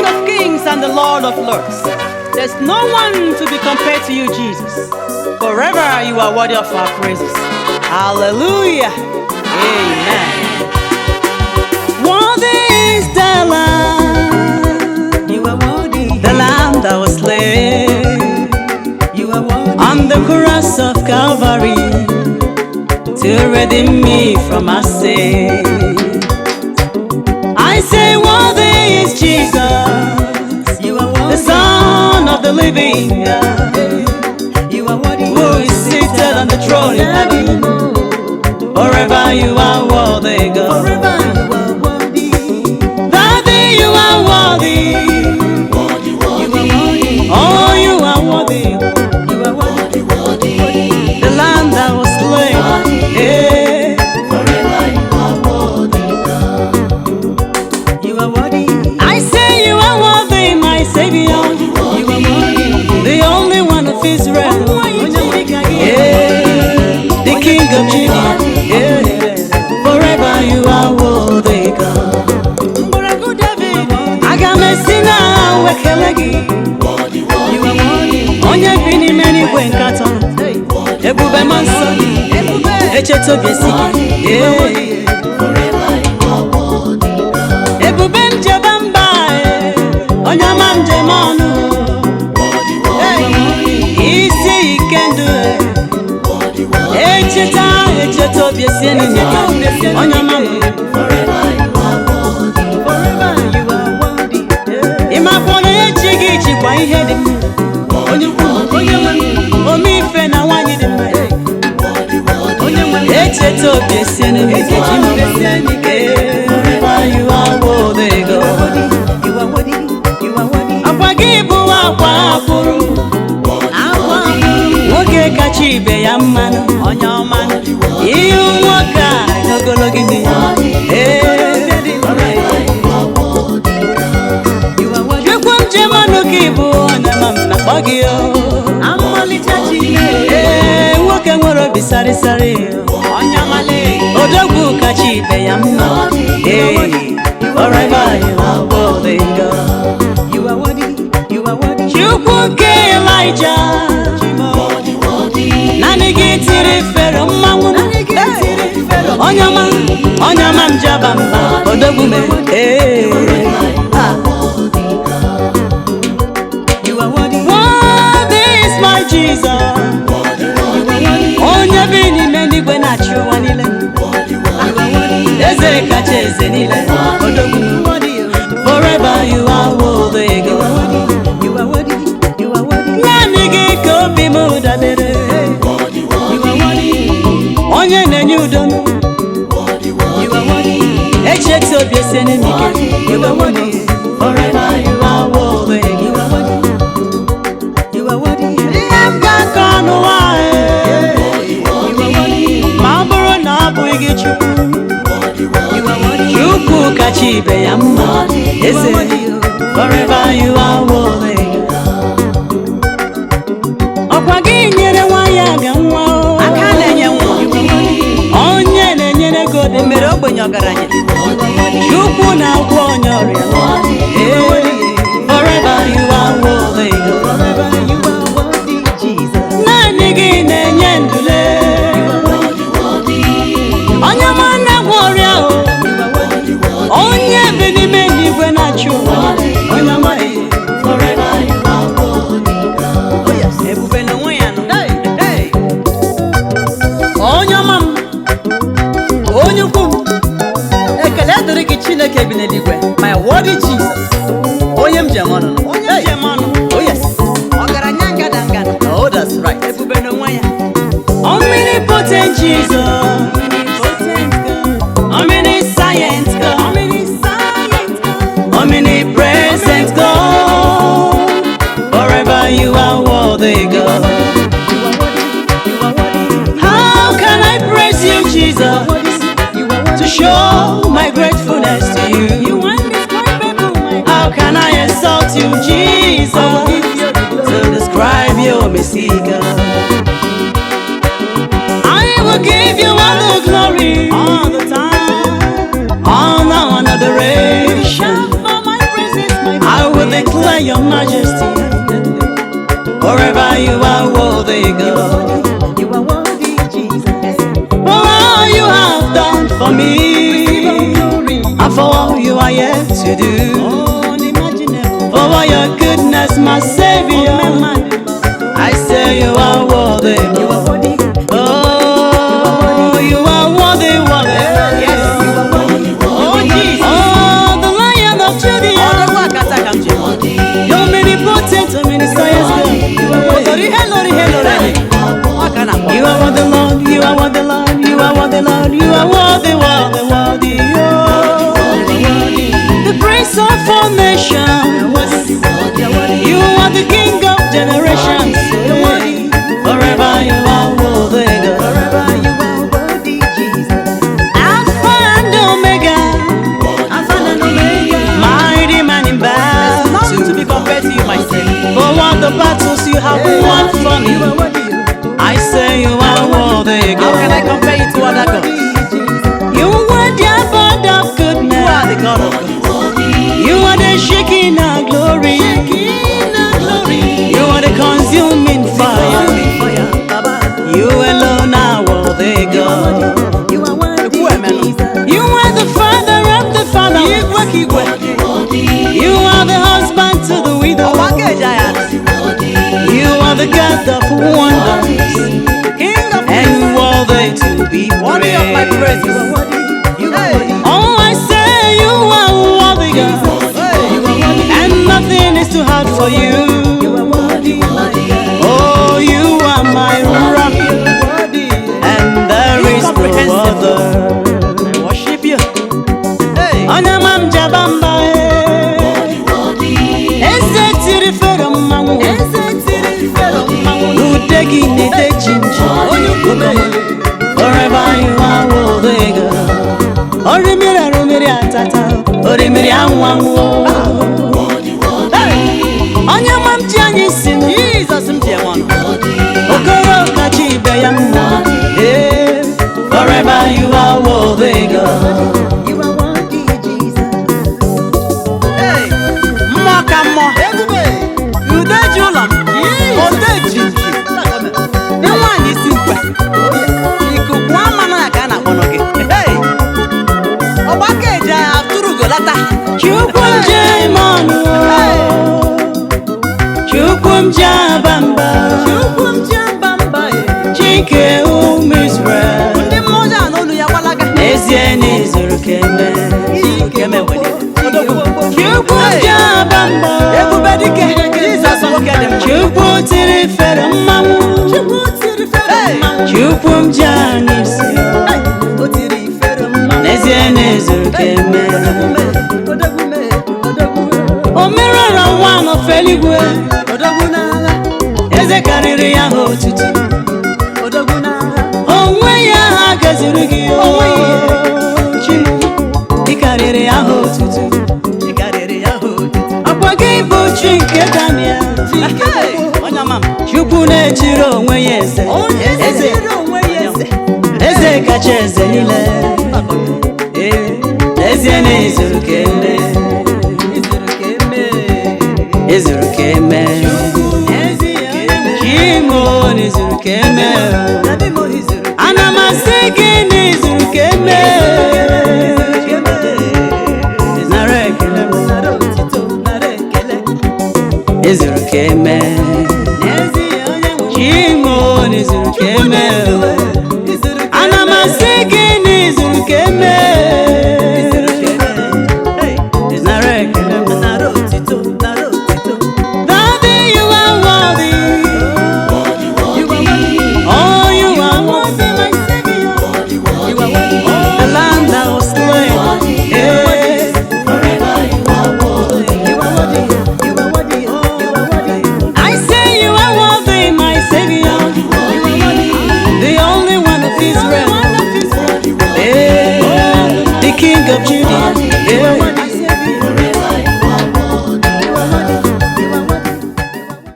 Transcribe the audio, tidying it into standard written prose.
of kings and the Lord of lords. There's no one to be compared to you, Jesus. Forever you are worthy of our praises. Hallelujah. Amen. Worthy is the Lamb. You are worthy. The Lamb that was slain You are worthy. on the cross of Calvary to redeem me from my sin. I say worthy is Jesus, You are the worthy. Son of the living God, You are worthy. who is seated on the throne in heaven. Forever you are worthy, God. Forever you are worthy. Daddy, you are worthy. You are worthy. Oh, you are worthy. You are worthy. The Lamb that was slain. Yeah. You are worthy. I say you are worthy, my Savior. You are worthy. The only one of Israel. Yeah. The King of Judah. Yeah. Forever you are worthy, God. Aga m esi na wekele gị. You are worthy. Onye bi n'ime n'igwe nkatọ. Ebube m nsọ. Echeta obi esi gị. Yeah. Ebube njebe mba. Onye ọma njem ọnụ. Isi ike ndụ. Echeta obi esi n'ime gị. Onye ọma m. Forever you are worthy. Ịmakwa na echi gị jikwa ihe dị mma. Onye ukwu, onye nwe m. Ome ife na nwanyị dị mma. Onye nwe m. Echeta obi esi n'ime gị. Forever you are worthy, God. You are worthy. You are worthy. Akwa gị bụ akwa akpụrụ. Akwa Nwoke kacha ibe ya mmanụ. Onye ọma. Ihu nwoke a n'ogologo ime ya. You are worthy. Chukwu njem ọnụ gị bụ onye ma m na-akpọ gị o. Amalite Chineke. Ee, nwoke nwere obi sarịsarị. Onye ọmale. Odogwu kacha ibe ya mma. Ee, forever you are worthy, God. You are worthy. You are worthy. Chukwu nke Elijah. Naanị gị tiri fero mmanwụ. Onye ọma m jaba mba. Odogwu me. Ee. You are worthy. Worthy is my Jesus. Onye bi n'ime n'igwe na-achị ụwa niile. Eze kacha eze niile. Odogwu. Forever you are worthy, God. You are worthy. You are worthy. Naanị gị ka obi m dabere. You are worthy. Onye na-enye udo m. You are worthy. Echeta obi esi n'ime gị. You are worthy. Forever you are worthy, You God. are worthy. You are worthy. Ihe m ga-akọ n'ụwa You are worthy. ma ọ bụrụ na ọ bụghị gị Chukwu. You are worthy. Chukwu kacha ibe ya mma. Eze. Forever you are worthy, God. Ọkwa gị nyere nwaanyị aga nwa o. Aka na-enye nwa. Onye na-enyere ego dị mma. Mere ogbenye ọgaranya. Chukwu na-agwọ onye ọrịa. Ee, forever you are worthy, God. Forever you are worthy, Jesus. Naanị gị na-enye ndule. Onye ọma na-agwọ ọrịa o. You are worthy. Onye bi n'ime n'igwe na-achị ụwa. Onye ọma forever you are worthy, God. Oh yes. Ebube na onwe ya nọ. Hey, hey. Onye ọma m. Onye ukwu m. Ekele dịrị gị Chineke bi n'eluigwe. My worthy Jesus. Onye m jem ọnụ. Onye njem ọnụ. Oh yes. Ọgaranya ngada ngada. Oh, that's right. Ebube na onwe ya. Omnipotent Jesus. Omniscient God. Omnipresent God. Forever you are worthy, God. You are worthy. You are worthy. How can I praise you, Jesus, You are worthy. to show my gratefulness to you? How can I exalt you, Jesus, to describe your mercy, God? I will give you all the glory, all the time, honor and adoration. I will for me, and for all you are yet to do, for all your goodness, my Savior. I say you are worthy. Oh, you are worthy, worthy. Yes. Oh, Jesus. Oh, the Lion of Judah. Omnipotent, omniscience God. You are what the Lord, you are what the Lord, you are what the Lord, you are worthy, worthy, worthy. Oh, the Prince of all nations. You are the King of generations. Forever you are worthy, God. Forever you are worthy, Jesus. Alpha and Omega, Alpha and Omega. mighty man in battle. None to be compared to you, my Savior. For all the battles you have won for You are me, worthy. I say you are worthy, How can I God. compare you to other gods? You are the abode of You are the goodness. God of gods. You are the shaking of glory. King of glory. You are the consuming fire. Fire, Baba. You alone are worthy, God. You are worthy, Jesus. You are the father of the fatherless. You are the husband to the widow. You are the God of wonders King of and worthy to be worthy of my praise. You are praised. worthy. You are worthy. Oh, I say you are worthy, God, Hey, you are worthy. and nothing is too hard for you. You are worthy, my God. Oh, you are my rock, Worthy. and there is no other. I worship you. Hey. Onamam jabamba, eze tiri fero mmanwu, udegi nide chinchi. Forever you are worthy, God. Orimiri atata, orimiri anwanwu. Onamam jani sin, Jesus mtiamano. okoro kachi ibe ya mma. Eh, forever you are worthy, God. You are worthy, Jesus. Hey. Mmụọ ka mmụọ, Ebube. ude ji ụlọ m, ode ji nji. Dị nwaanyị isi mkpe, ikuku amanụ ya ka a na-akpọnọ gị. Hey. Ọgbaka eji atụrụ golata. Chukwu m jee ime ọnụ, Chukwu m jee aba mba, Chukwu m ji aba mba ya. Chike ụmụ Israel. Ndị mmụọ ọjọọ n'olu ya gbalaga. N'ezie na izuru keme, Keme wele. Odogwu. Chukwu m jee aba mba, Ebube dike. Jesus nwoke dị mma. Chukwu tiri fere mmanwụ, Chukwu tiri fere mmanwụ. Chukwu m jee anyị isi. Hey. O tiri fere mmanwụ. N'ezie na izuru keme. Odogwume. Odogwu. O merụrụ nwa n'ofe eluigwe, Odogwu n'agha. eze karịrị ya ha otutu. Odogwu n'agha. Onwe ya ha gaziri gị, Onwe ya. Chi, ị karịrị ya ha otutu. Ị karịrị ya ha otutu. Ọkwa gị bụ chi nke Daniel. Hey. Onye ama m. Chukwu na-echiri onwe ya eze. Eze jiri onwe ya eze. Eze kacha eze niile. Ee, n'ezie na izuru keme. Izuru ka eme. Izuru keme. Chimo n'izuru keme. Nabi mo izuru. Ana m asị gị n'izuru